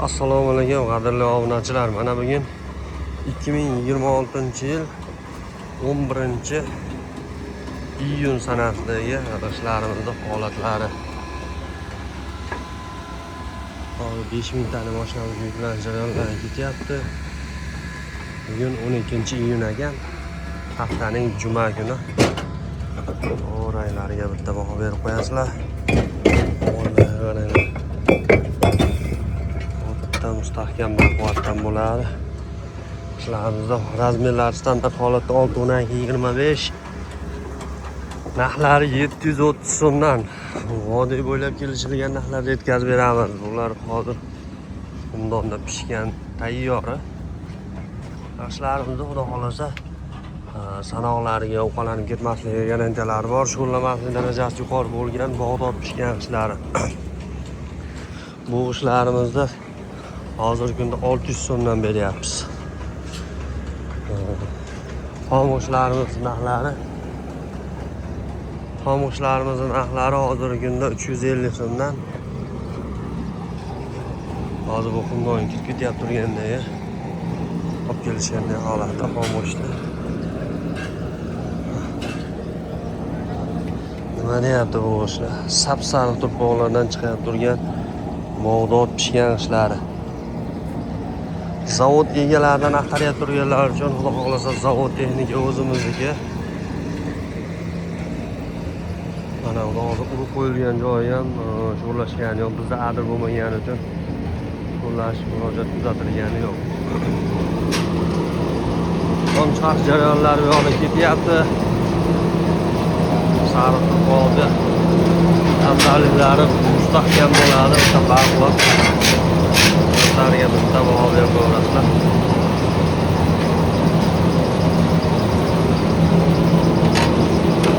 Assalomu alaykum qadrli obunachilar. Mana bugun 2026-yil 11-iyun sanasidagi ishlarimizning holatlari. Hozir 5000 tani mashinamiz yuklanish jarayonlari ketyapti. Bugun 12-iyun ekan. Haftaning juma kuni. O'raylariga bitta baho berib qo'yasizlar. Mustahkam baquvvatdan bo'ladi. Ishlarimizda razmerlari standart holatda 6-12-25, narxlari 730 so'mdan vodiy bo'ylab kelishilgan narxlarga yetkazib beramiz. Bular hozir xumdonda pishgan tayyori. Ishlarimizda xudo xolasa sanoqlariga ovqatlanib ketmasligiga garantiyalari bor. Shug'ullanmaslik darajasi yuqori bo'lgan bog'dod pishgan ishlari. Bu ishlarimizda hozirgi kunda 600 so'mdan beryapmiz. Xomushlarimiz narxlari hozirgi kunda 350 so'mdan. Hozir bu xumdon kirib ketyapti turgandagi olib kelishganday holatda xomushda. Nima deyapti bu ishlar? Sap-sariq turpoqlardan chiqib turgan bog'dod pishgan ishlari. Zavod egalaridan axtariyat turganlar uchun xudo xolasa zavod texnika o'zimizniki. Mana hozir urib qo'yilgan joyi ham, sho'rlashgani yo'q, bizda adir bo'lmagani uchun sho'rlash murojaat kuzatilgani yo'q. Tom chiqarish jarayonlari yo'lga ketyapti. Sariq turpoqni afzalliklari mustahkam bo'ladi, baquvvat. Tariga bitta baho berib qo'yasizlar.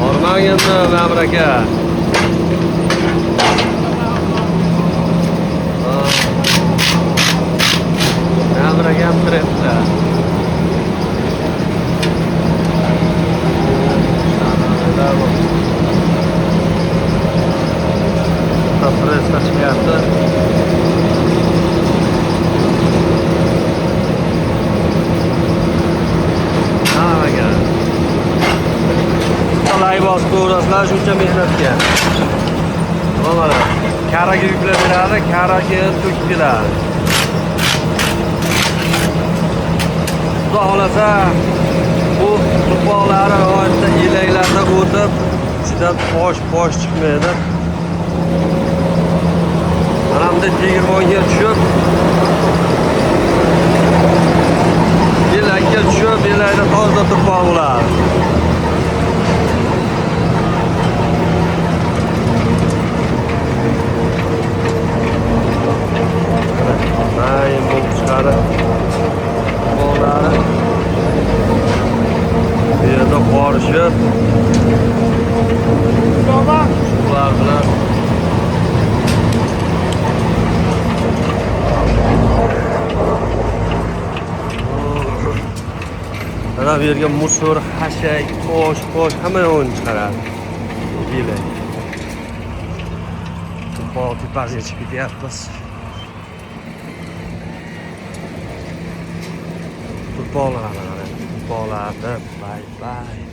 Hormang endi Ma'mur aka. Ma'mur aka ham kiribdi. Pressa chiqyapti. Ko'rasizlar shuncha mehnatga. Mana karaga yuklab beradi, karaga to'kib keladi. Xudo xolasa bu turpoqlari odatda elaklarda o'tib, ichidan posh chiqmaydi. Mana bunda tegirmonga tushib, elakka tushib, elakda toza turpoq bo'ladi. Qorishib ular bilan mana bu yerga musor, hashak, qo'sh hamma yo'lni chiqaradi. Kelay. Turpoq tepasiga chiqib ketyapmiz. Turpoqlarni, bay.